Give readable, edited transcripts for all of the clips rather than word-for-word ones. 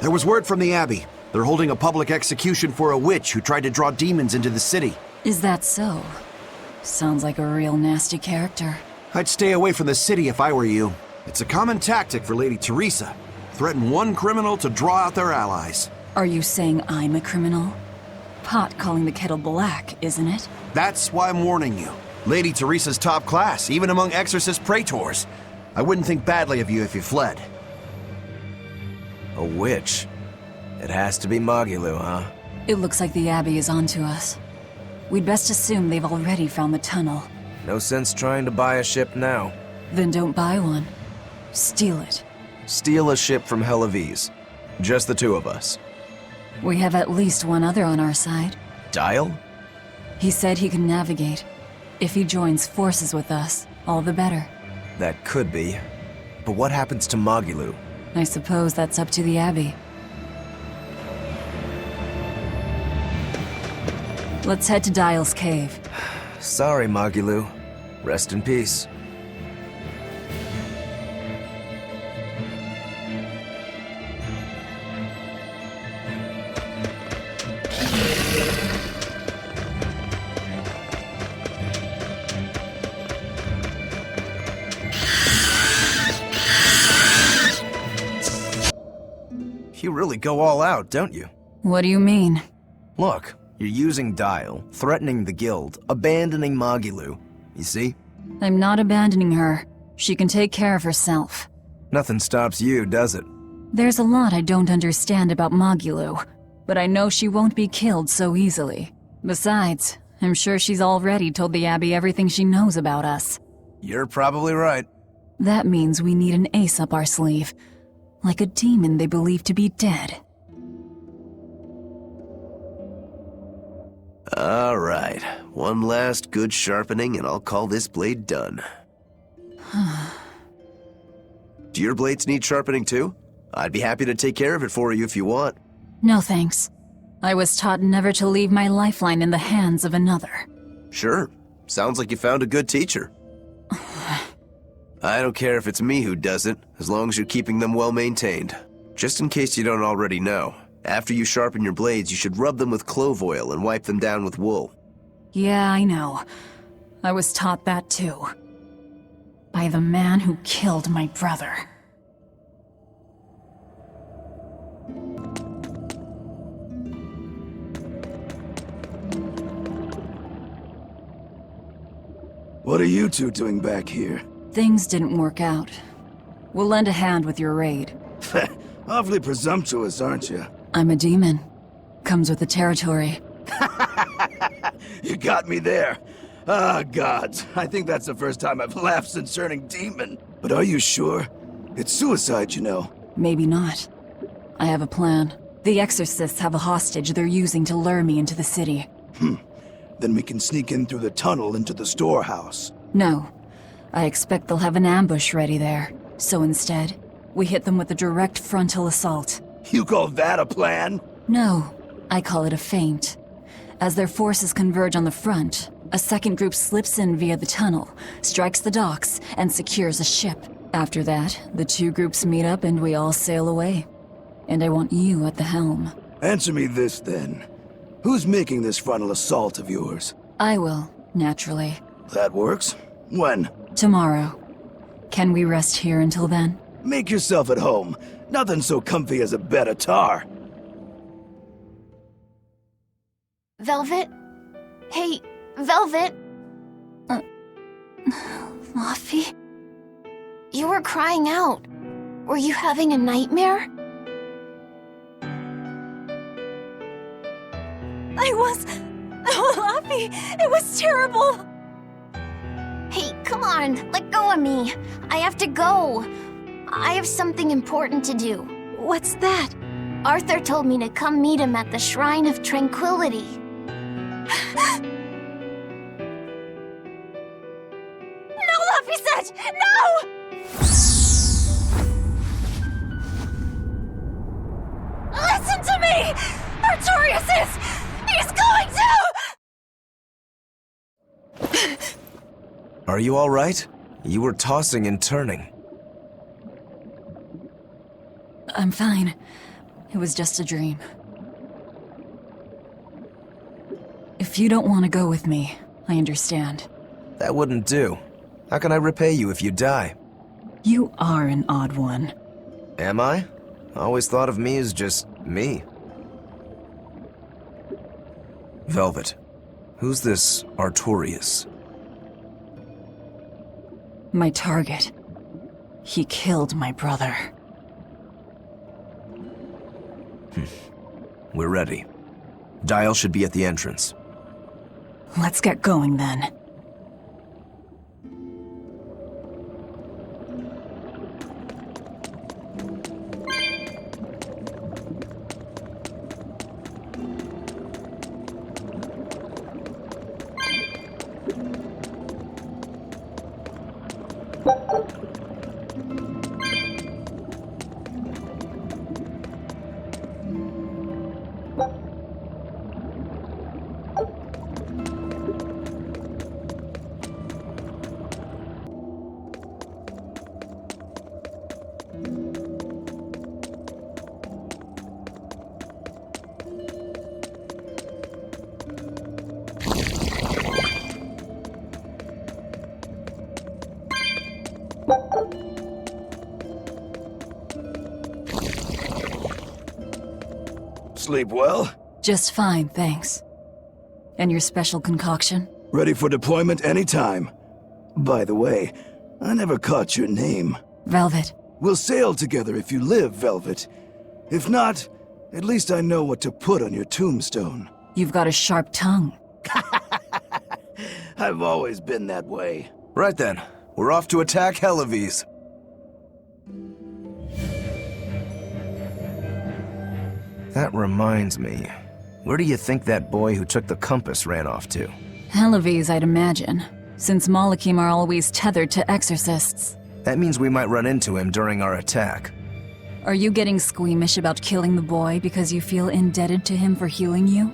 There was word from the Abbey. They're holding a public execution for a witch who tried to draw demons into the city. Is that so? Sounds like a real nasty character. I'd stay away from the city if I were you. It's a common tactic for Lady Teresa. Threaten one criminal to draw out their allies. Are you saying I'm a criminal? Pot calling the kettle black, isn't it? That's why I'm warning you. Lady Teresa's top class, even among exorcist praetors. I wouldn't think badly of you if you fled. A witch? It has to be Magilou, huh? It looks like the Abbey is onto us. We'd best assume they've already found the tunnel. No sense trying to buy a ship now. Then don't buy one. Steal it. Steal a ship from Helives. Just the two of us. We have at least one other on our side. Dial? He said he can navigate. If he joins forces with us, all the better. That could be. But what happens to Magilou? I suppose that's up to the Abbey. Let's head to Dial's cave. Sorry, Magilou. Rest in peace. You really go all out, don't you? What do you mean? Look, you're using Dial, threatening the guild, abandoning Magilou. You see? I'm not abandoning her. She can take care of herself. Nothing stops you, does it? There's a lot I don't understand about Magilou, but I know she won't be killed so easily. Besides, I'm sure she's already told the Abbey everything she knows about us. You're probably right. That means we need an ace up our sleeve. Like a demon they believe to be dead. All right. One last good sharpening and I'll call this blade done. Do your blades need sharpening too? I'd be happy to take care of it for you if you want. No thanks. I was taught never to leave my lifeline in the hands of another. Sure. Sounds like you found a good teacher. I don't care if it's me who does it, as long as you're keeping them well maintained. Just in case you don't already know, after you sharpen your blades, you should rub them with clove oil and wipe them down with wool. Yeah, I know. I was taught that too. By the man who killed my brother. What are you two doing back here? Things didn't work out. We'll lend a hand with your raid. Awfully presumptuous, aren't you? I'm a demon. Comes with the territory. You got me there. Ah, gods. I think that's the first time I've laughed since turning demon. But are you sure? It's suicide, you know. Maybe not. I have a plan. The exorcists have a hostage they're using to lure me into the city. Then we can sneak in through the tunnel into the storehouse. No. I expect they'll have an ambush ready there. So instead, we hit them with a direct frontal assault. You call that a plan? No, I call it a feint. As their forces converge on the front, a second group slips in via the tunnel, strikes the docks, and secures a ship. After that, the two groups meet up and we all sail away. And I want you at the helm. Answer me this, then. Who's making this frontal assault of yours? I will, naturally. That works. When? Tomorrow. Can we rest here until then? Make yourself at home. Nothing so comfy as a bed of tar. Velvet? Hey, Velvet? Luffy? You were crying out. Were you having a nightmare? Oh, Luffy, it was terrible! Hey, come on, let go of me. I have to go. I have something important to do. What's that? Arthur told me to come meet him at the Shrine of Tranquility. No, Luffy said! No! Listen to me! Artorias is... He's going to... Are you all right? You were tossing and turning. I'm fine. It was just a dream. If you don't want to go with me, I understand. That wouldn't do. How can I repay you if you die? You are an odd one. Am I? I always thought of me as just me. Velvet, who's this Artorias? My target. He killed my brother. We're ready. Dial should be at the entrance. Let's get going then. Sleep well? Just fine, thanks. And your special concoction? Ready for deployment anytime. By the way, I never caught your name. Velvet. We'll sail together if you live, Velvet. If not, at least I know what to put on your tombstone. You've got a sharp tongue. I've always been that way. Right then, we're off to attack Helives. That reminds me. Where do you think that boy who took the compass ran off to? Helives, I'd imagine, since Malakim are always tethered to exorcists. That means we might run into him during our attack. Are you getting squeamish about killing the boy because you feel indebted to him for healing you?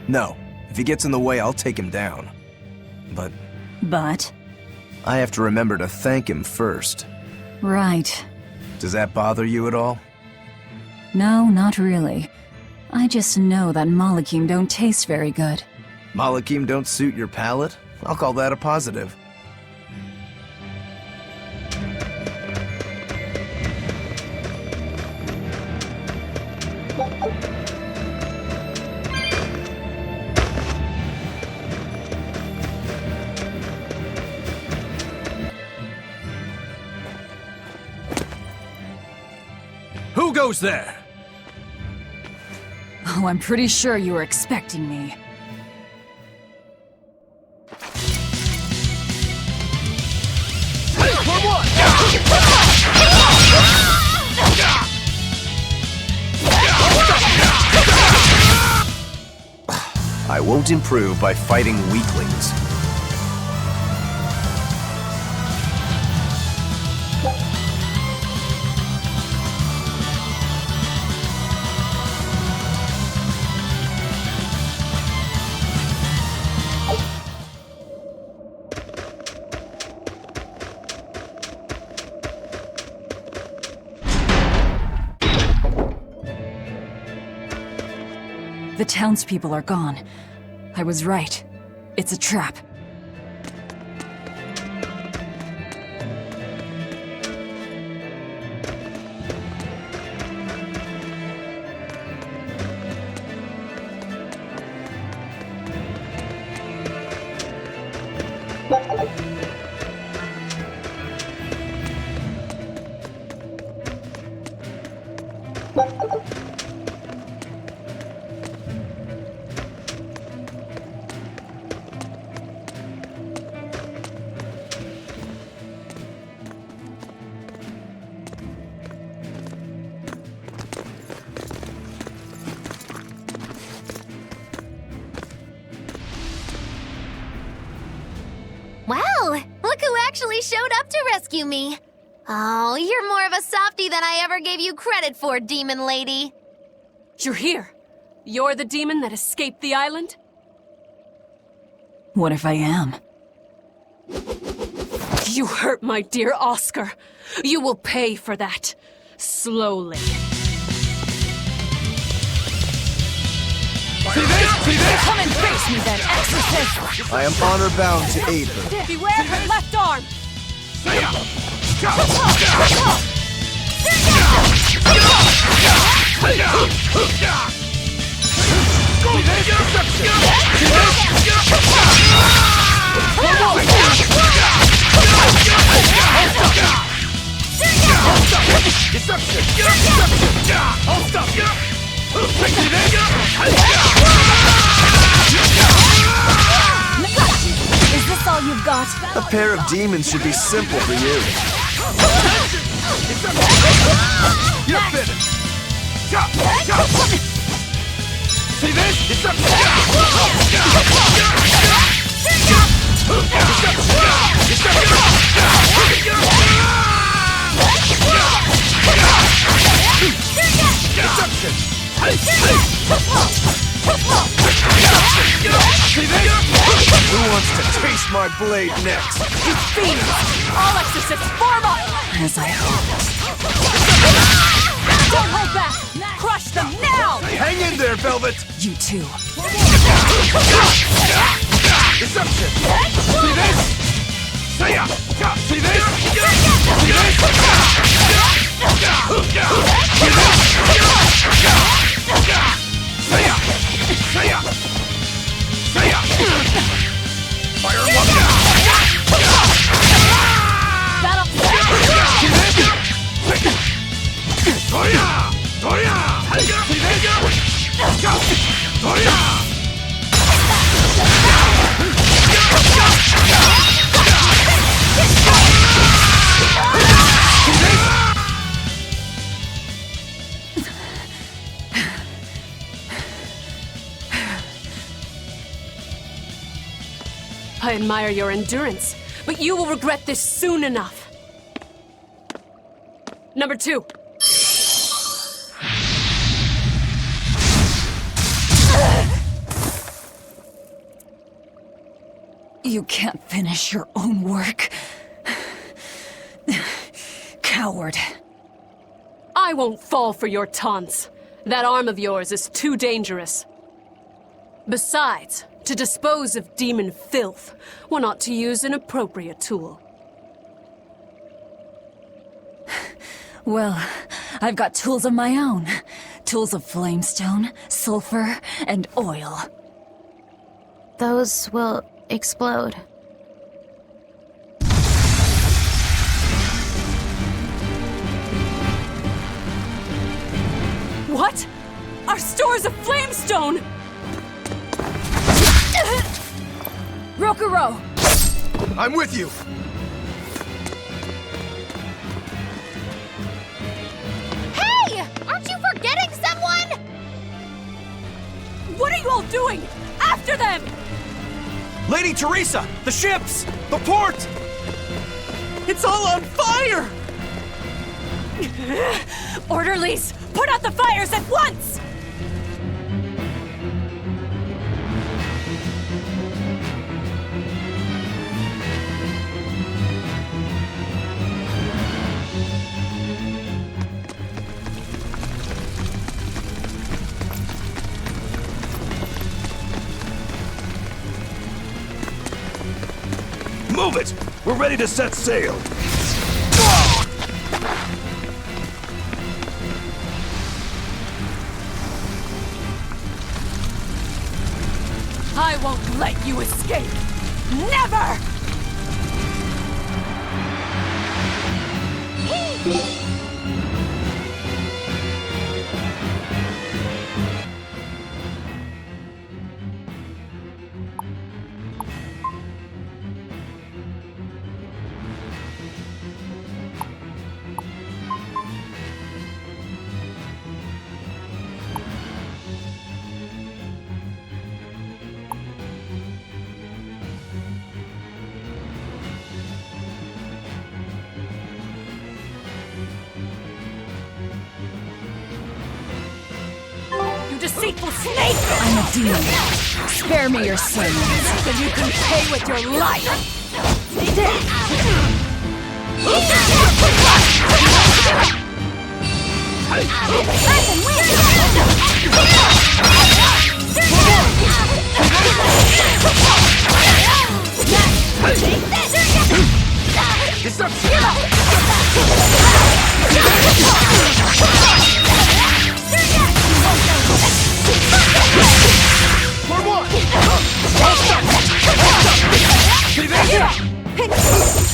No. If he gets in the way, I'll take him down. But? I have to remember to thank him first. Right. Does that bother you at all? No, not really. I just know that Malakim don't taste very good. Malakim don't suit your palate? I'll call that a positive. Who goes there? Oh, I'm pretty sure you were expecting me. I won't improve by fighting weaklings. The townspeople are gone. I was right. It's a trap. Wow, look who actually showed up to rescue me. Oh, you're more of a softie than I ever gave you credit for, demon lady. You're here. You're the demon that escaped the island? What if I am? You hurt my dear Oscar. You will pay for that. Slowly. Come and face me then, exorcist! I am honor-bound to aid her. Beware her left arm! Is this all you've got? A pair of demons should be simple for you. You're finished! See this? Who wants to taste my blade next? You fiends! All exorcists form up! As I hoped. Don't hold back! Crush them now! Hang in there, Velvet! You too. Deception! See this? See this? I admire your endurance, but you will regret this soon enough. Number 2. You can't finish your own work. Coward. I won't fall for your taunts. That arm of yours is too dangerous. Besides, to dispose of demon filth, one ought to use an appropriate tool. Well, I've got tools of my own. Tools of flamestone, sulfur, and oil. Those will explode. What? Our stores of flamestone! Rokuro! I'm with you! Hey! Aren't you forgetting someone? What are you all doing? After them! Lady Teresa! The ships! The port! It's all on fire! Orderlies, put out the fires at once! Move it! We're ready to set sail! I won't let you escape! Never! Deceitful snake! I'm a demon. Spare me your sins. Then you can pay with your life! I can win!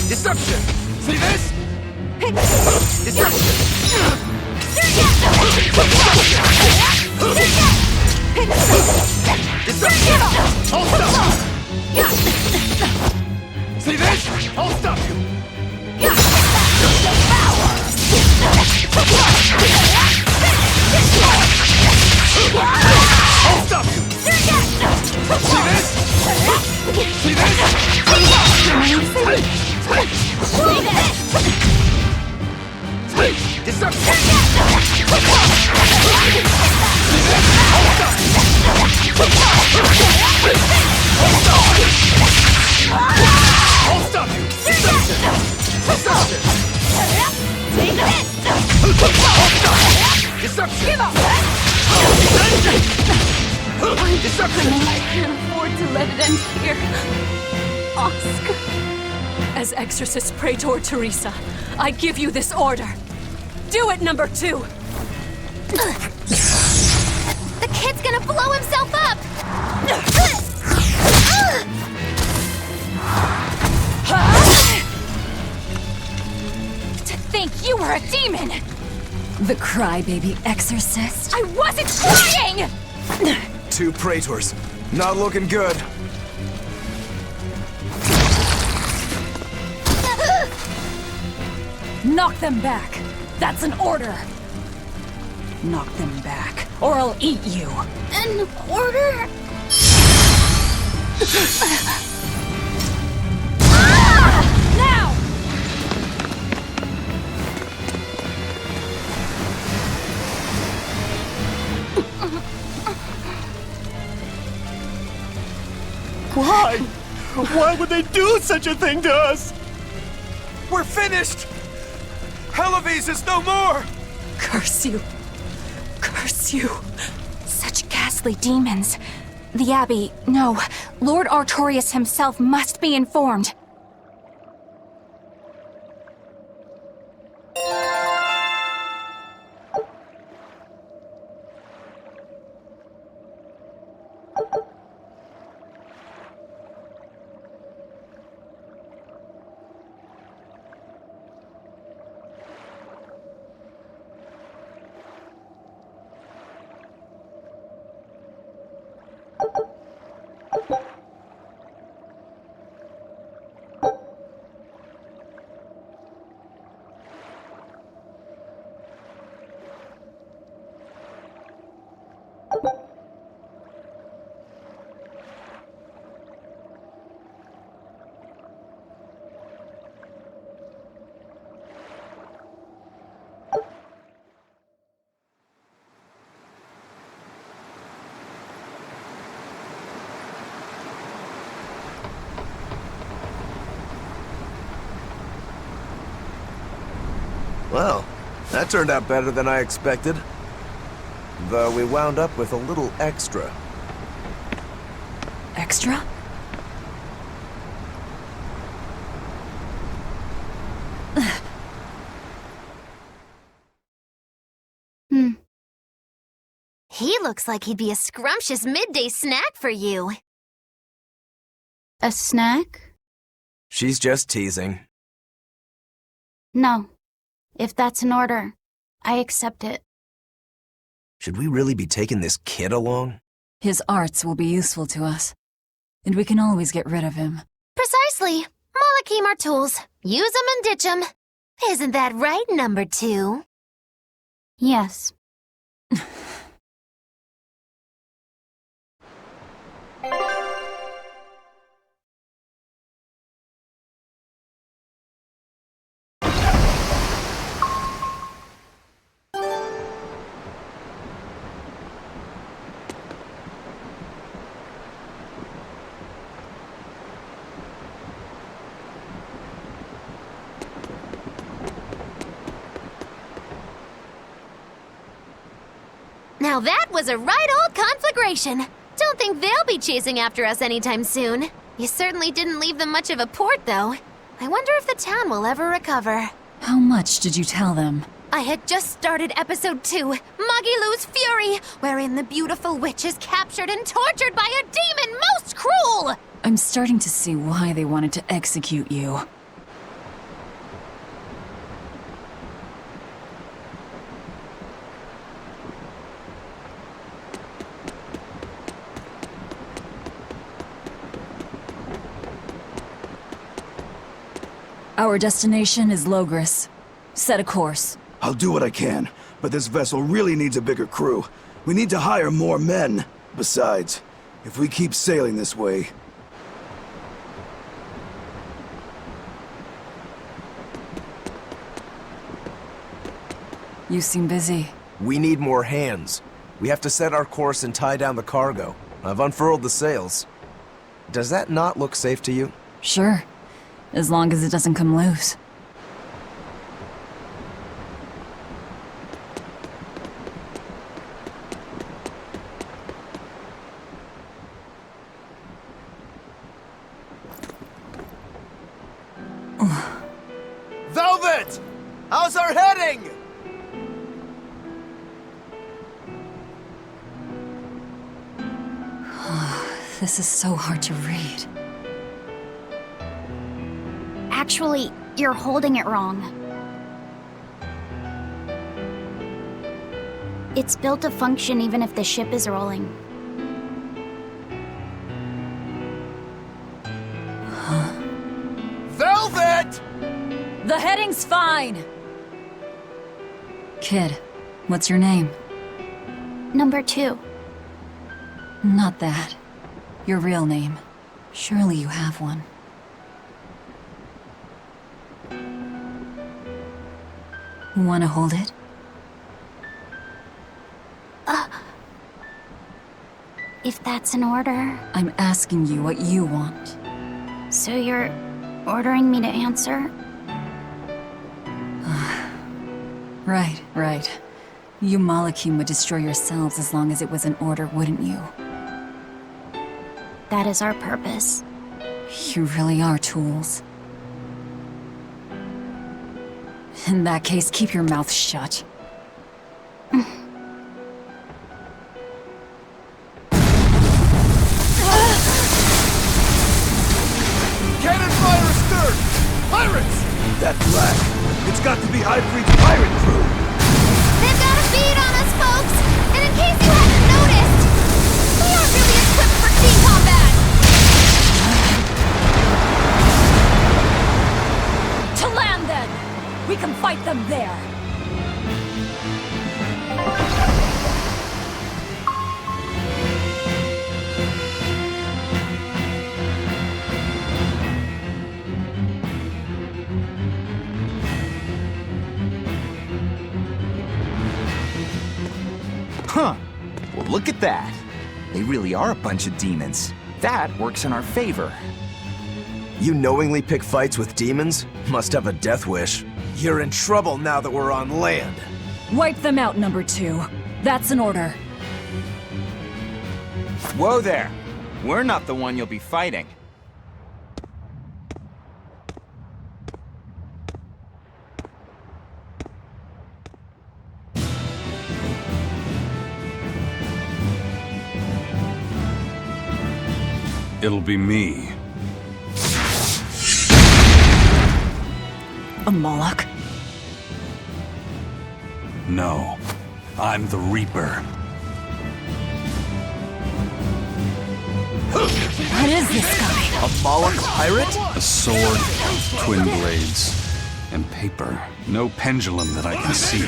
Deception! See this? Deception! Deception! I'll stop you! See this? I'll stop you! I'll stop you! See this? See this? Deception! I'll stop you! Deception! Deception! Take this! Deception! Give up! Deception! I can't afford to let it end here. Oscar. As Exorcist Praetor Teresa, I give you this order. Do it, number 2! The kid's gonna blow himself up! To think you were a demon! The crybaby exorcist. I wasn't trying! 2 praetors. Not looking good. Knock them back. That's an order. Knock them back, or I'll eat you. An order? Now! Why? Why would they do such a thing to us? We're finished! Helives is no more! Curse you. Curse you. Such ghastly demons. The Abbey, no. Lord Artorius himself must be informed. Well, that turned out better than I expected. Though we wound up with a little extra. Extra? He looks like he'd be a scrumptious midday snack for you. A snack? She's just teasing. No. If that's an order, I accept it. Should we really be taking this kid along? His arts will be useful to us. And we can always get rid of him. Precisely. Malachim are tools. Use them and ditch them. Isn't that right, number 2? Yes. Now that was a right old conflagration. Don't think they'll be chasing after us anytime soon. You certainly didn't leave them much of a port, though. I wonder if the town will ever recover. How much did you tell them? I had just started episode 2, Magilou's Fury, wherein the beautiful witch is captured and tortured by a demon most cruel! I'm starting to see why they wanted to execute you. Our destination is Logris. Set a course. I'll do what I can, but this vessel really needs a bigger crew. We need to hire more men. Besides, if we keep sailing this way... You seem busy. We need more hands. We have to set our course and tie down the cargo. I've unfurled the sails. Does that not look safe to you? Sure. As long as it doesn't come loose. Velvet! How's our heading? This is so hard to read. Actually, you're holding it wrong. It's built to function even if the ship is rolling. Velvet! The heading's fine! Kid, what's your name? Number 2. Not that. Your real name. Surely you have one. Wanna hold it? If that's an order. I'm asking you what you want. So you're ordering me to answer? Right. You Malakim would destroy yourselves as long as it was an order, wouldn't you? That is our purpose. You really are tools. In that case, keep your mouth shut. Cannon fire astern! Pirates! That black! It's got to be Highfleet's pirate crew! They've got a bead on us, folks! And in case you hadn't noticed, we aren't really equipped for sea combat! To land, then! We can fight them there! Huh. Well, look at that. They really are a bunch of demons. That works in our favor. You knowingly pick fights with demons? Must have a death wish. You're in trouble now that we're on land. Wipe them out, number 2. That's an order. Whoa there. We're not the one you'll be fighting. It'll be me. A Moloch? No, I'm the Reaper. What is this guy? A Moloch pirate? A sword, twin blades, and paper. No pendulum that I can see.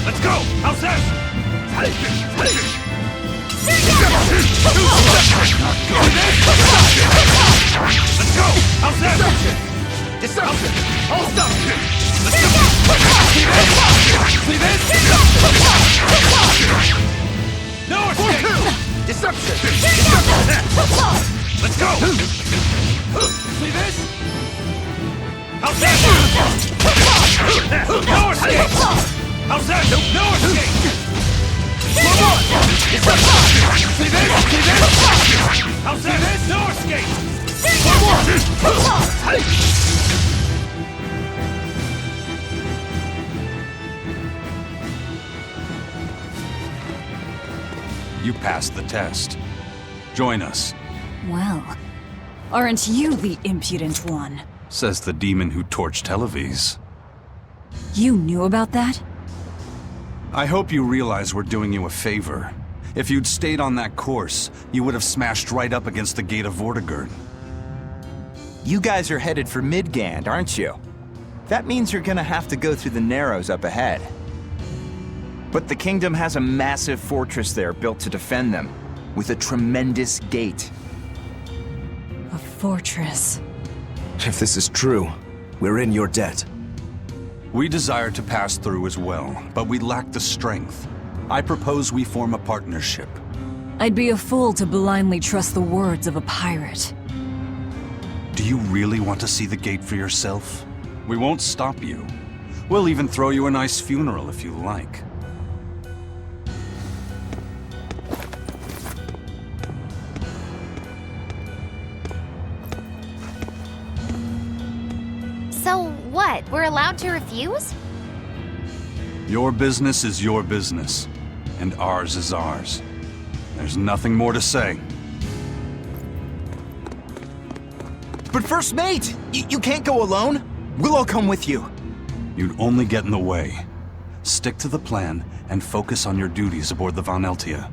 Let's go! How's that? Let's go! How's that? Disruption! All stop! Let's go! See this? No escape! Disruption! Let's go! See this? How's that? No escape! How's that? No You passed the test. Join us, Well, aren't you the impudent one? says the demon who torched Televis. You knew about that? I hope you realize we're doing you a favor. If you'd stayed on that course, you would have smashed right up against the gate of Vortigern. You guys are headed for Midgand, aren't you? That means you're gonna have to go through the Narrows up ahead. But the kingdom has a massive fortress there built to defend them, with a tremendous gate. A fortress. If this is true, we're in your debt. We desire to pass through as well, but we lack the strength. I propose we form a partnership. I'd be a fool to blindly trust the words of a pirate. Do you really want to see the gate for yourself? We won't stop you. We'll even throw you a nice funeral if you like. So what? We're allowed to refuse? Your business is your business, and ours is ours. There's nothing more to say. But First Mate! You can't go alone! We'll all come with you. You'd only get in the way. Stick to the plan and focus on your duties aboard the Von Eltia.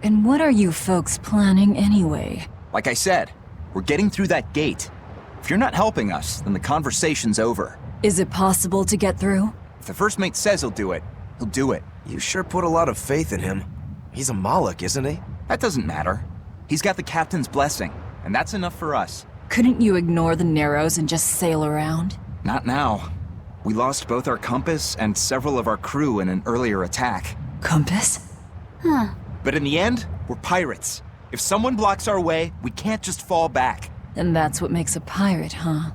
And what are you folks planning anyway? Like I said, we're getting through that gate. If you're not helping us, then the conversation's over. Is it possible to get through? If the First Mate says he'll do it, he'll do it. You sure put a lot of faith in him. He's a Moloch, isn't he? That doesn't matter. He's got the captain's blessing, and that's enough for us. Couldn't you ignore the Narrows and just sail around? Not now. We lost both our compass and several of our crew in an earlier attack. Compass? Huh. But in the end, we're pirates. If someone blocks our way, we can't just fall back. And that's what makes a pirate, huh?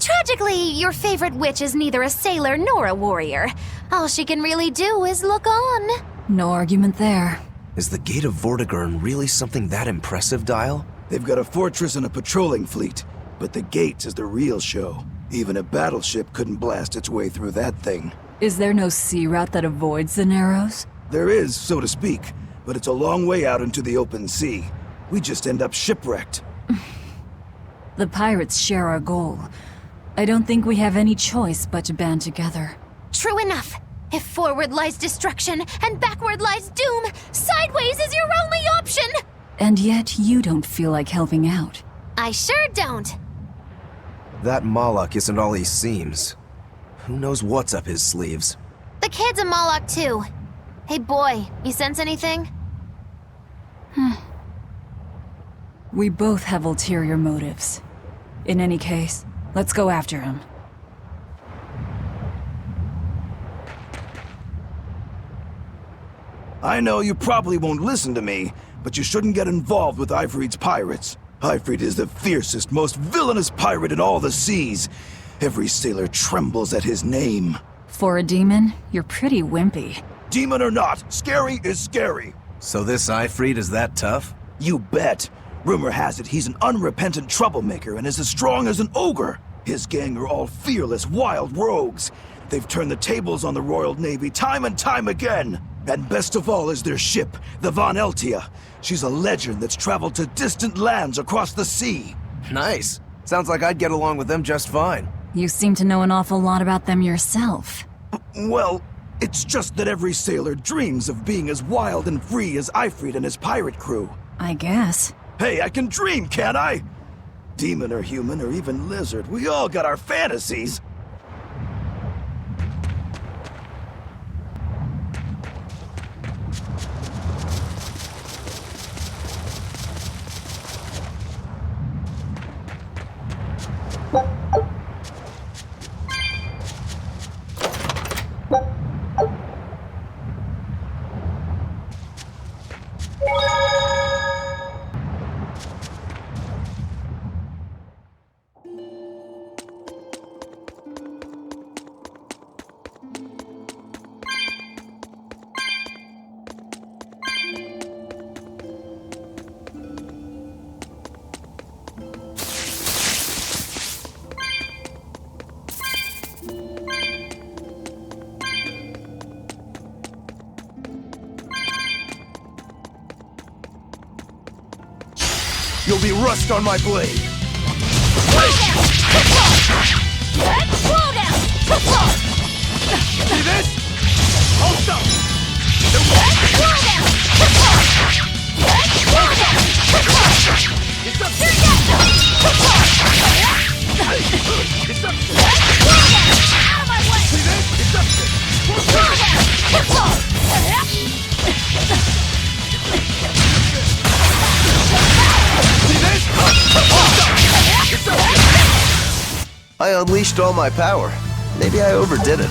Tragically, your favorite witch is neither a sailor nor a warrior. All she can really do is look on. No argument there. Is the Gate of Vortigern really something that impressive, Dial? They've got a fortress and a patrolling fleet, but the gate is the real show. Even a battleship couldn't blast its way through that thing. Is there no sea route that avoids the Narrows? There is, so to speak, but it's a long way out into the open sea. We just end up shipwrecked. The pirates share our goal. I don't think we have any choice but to band together. True enough. If forward lies destruction and backward lies doom, sideways is your only option! And yet you don't feel like helping out. I sure don't. That Moloch isn't all he seems. Who knows what's up his sleeves? The kid's a Moloch too. Hey boy, you sense anything? We both have ulterior motives. In any case, let's go after him. I know you probably won't listen to me, but you shouldn't get involved with Ifrit's pirates. Ifrit is the fiercest, most villainous pirate in all the seas. Every sailor trembles at his name. For a demon, you're pretty wimpy. Demon or not, scary is scary. So this Ifrit is that tough? You bet. Rumor has it he's an unrepentant troublemaker and is as strong as an ogre. His gang are all fearless, wild rogues. They've turned the tables on the Royal Navy time and time again. And best of all is their ship, the Von Eltia. She's a legend that's traveled to distant lands across the sea. Nice. Sounds like I'd get along with them just fine. You seem to know an awful lot about them yourself. Well, it's just that every sailor dreams of being as wild and free as Ifrit and his pirate crew. I guess. Hey, I can dream, can't I? Demon or human or even lizard, we all got our fantasies. You'll be rust on my blade. See this? Hold up! It's up! It's up! Out of my way! See this? It's up! I unleashed all my power. Maybe I overdid it.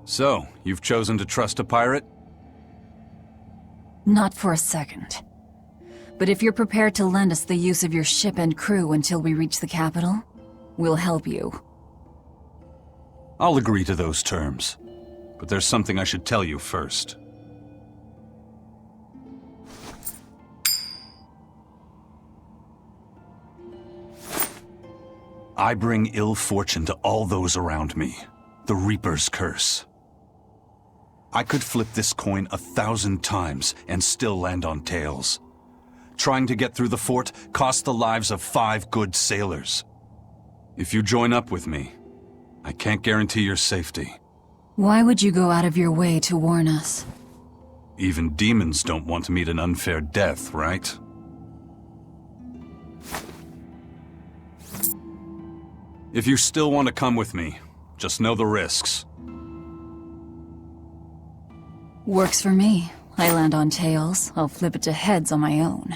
So, you've chosen to trust a pirate? Not for a second. But if you're prepared to lend us the use of your ship and crew until we reach the capital, we'll help you. I'll agree to those terms. But there's something I should tell you first. I bring ill fortune to all those around me. The Reaper's curse. I could flip this coin 1,000 times and still land on tails. Trying to get through the fort cost the lives of 5 good sailors. If you join up with me, I can't guarantee your safety. Why would you go out of your way to warn us? Even demons don't want to meet an unfair death, right? If you still want to come with me, just know the risks. Works for me. I land on tails, I'll flip it to heads on my own.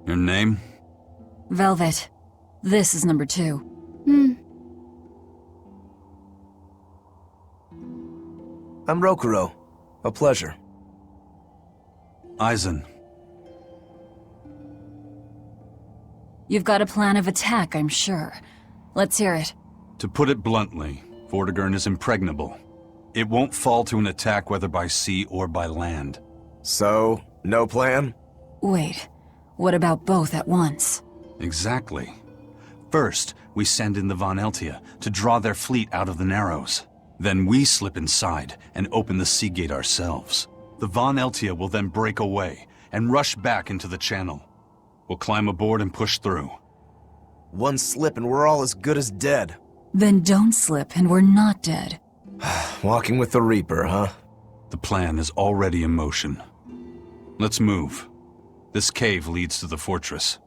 Your name? Velvet. This is number 2. I'm Rokuro. A pleasure. Aizen. You've got a plan of attack, I'm sure. Let's hear it. To put it bluntly, Vortigern is impregnable. It won't fall to an attack whether by sea or by land. So, no plan? Wait, what about both at once? Exactly. First, we send in the Von Eltia to draw their fleet out of the Narrows. Then we slip inside and open the sea gate ourselves. The Von Eltia will then break away and rush back into the channel. We'll climb aboard and push through. One slip and we're all as good as dead. Then don't slip and we're not dead. Walking with the Reaper, huh? The plan is already in motion. Let's move. This cave leads to the fortress.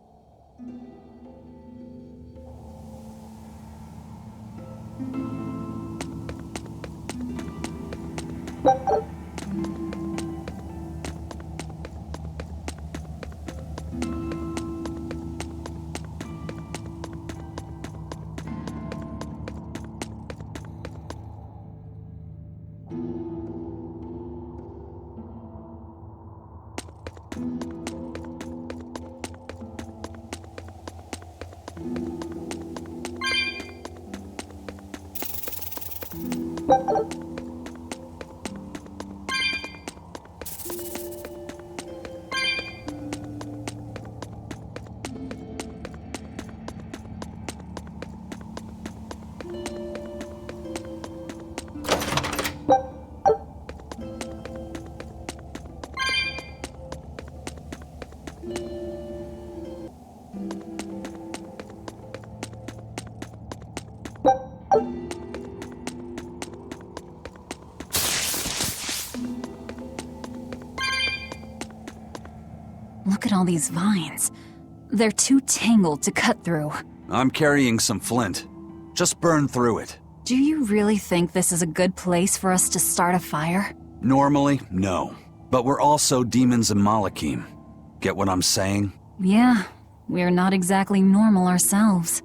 Look at all these vines. They're too tangled to cut through. I'm carrying some flint. Just burn through it. Do you really think this is a good place for us to start a fire? Normally, no. But we're also demons and Malakim. Get what I'm saying? Yeah, we're not exactly normal ourselves.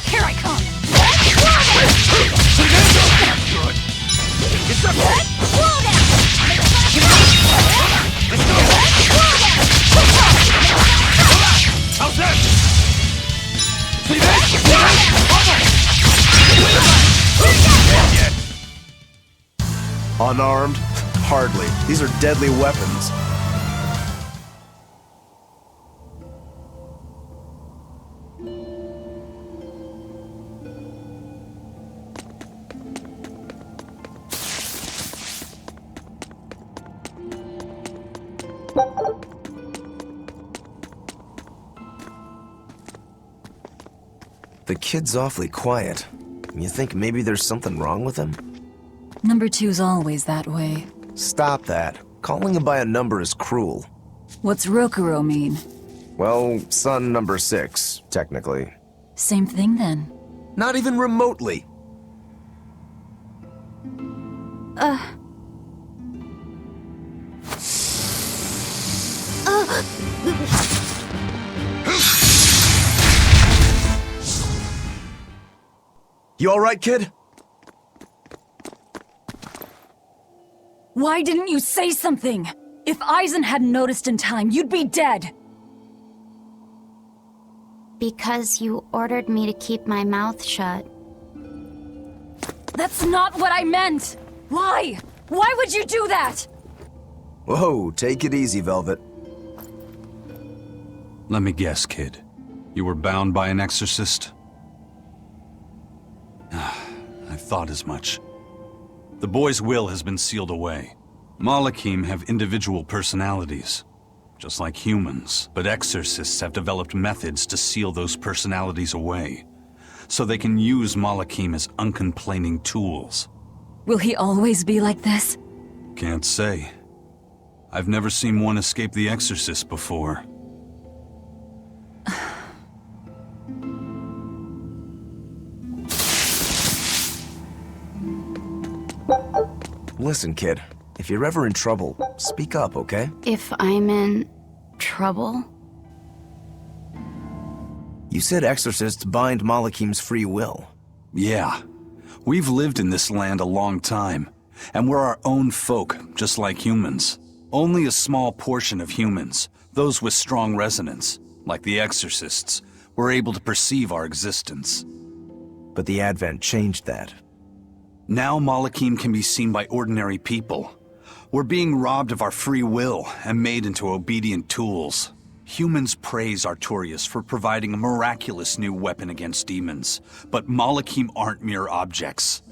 Here I come! Unarmed? Hardly. These are deadly weapons. The kid's awfully quiet. You think maybe there's something wrong with him? Number 2's always that way. Stop that. Calling him by a number is cruel. What's Rokuro mean? Well, son number 6, technically. Same thing then. Not even remotely. You alright, kid? Why didn't you say something? If Eisen hadn't noticed in time, you'd be dead! Because you ordered me to keep my mouth shut. That's not what I meant! Why? Why would you do that? Whoa, take it easy, Velvet. Let me guess, kid. You were bound by an exorcist? I thought as much. The boy's will has been sealed away. Malakim have individual personalities, just like humans, but exorcists have developed methods to seal those personalities away, so they can use Malakim as uncomplaining tools. Will he always be like this? Can't say. I've never seen one escape the exorcist before. Listen, kid. If you're ever in trouble, speak up, okay? If I'm in trouble? You said exorcists bind Malakim's free will. Yeah. We've lived in this land a long time, and we're our own folk, just like humans. Only a small portion of humans, those with strong resonance, like the exorcists, were able to perceive our existence. But the Advent changed that. Now Malakim can be seen by ordinary people. We're being robbed of our free will and made into obedient tools. Humans praise Artorias for providing a miraculous new weapon against demons, but Malakim aren't mere objects.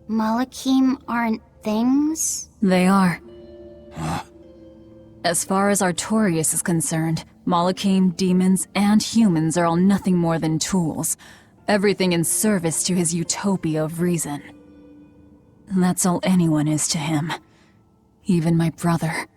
Malakim aren't things? They are. Huh? As far as Artorias is concerned, Malakim, demons, and humans are all nothing more than tools. Everything in service to his utopia of reason. That's all anyone is to him. Even my brother.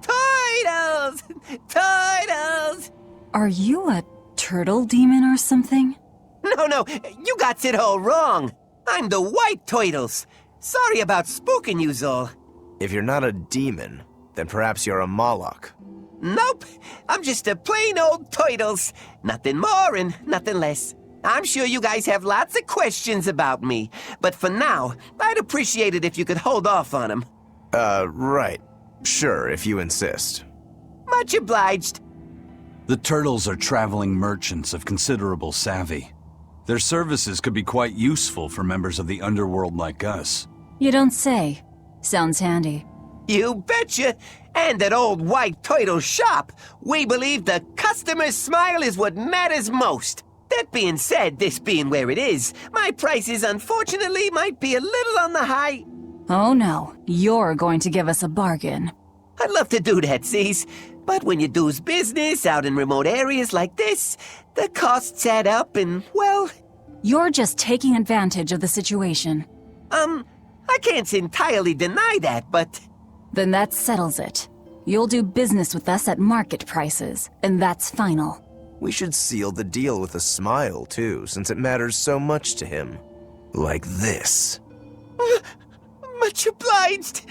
Turtles! Turtles! Are you a turtle demon or something? No, you got it all wrong. I'm the white turtles. Sorry about spooking you, Zol. If you're not a demon, then perhaps you're a Moloch. Nope, I'm just a plain old turtles. Nothing more and nothing less. I'm sure you guys have lots of questions about me, but for now, I'd appreciate it if you could hold off on them. Right. Sure, if you insist. Much obliged. The turtles are traveling merchants of considerable savvy. Their services could be quite useful for members of the underworld like us. You don't say. Sounds handy. You betcha! And at old white turtle shop, we believe the customer's smile is what matters most. That being said, this being where it is, my prices unfortunately might be a little on the high. Oh no, you're going to give us a bargain. I'd love to do that, Cease. But when you do's business out in remote areas like this, the costs add up and, well... You're just taking advantage of the situation. I can't entirely deny that, but... Then that settles it. You'll do business with us at market prices, and that's final. We should seal the deal with a smile, too, since it matters so much to him. Like this. Much obliged.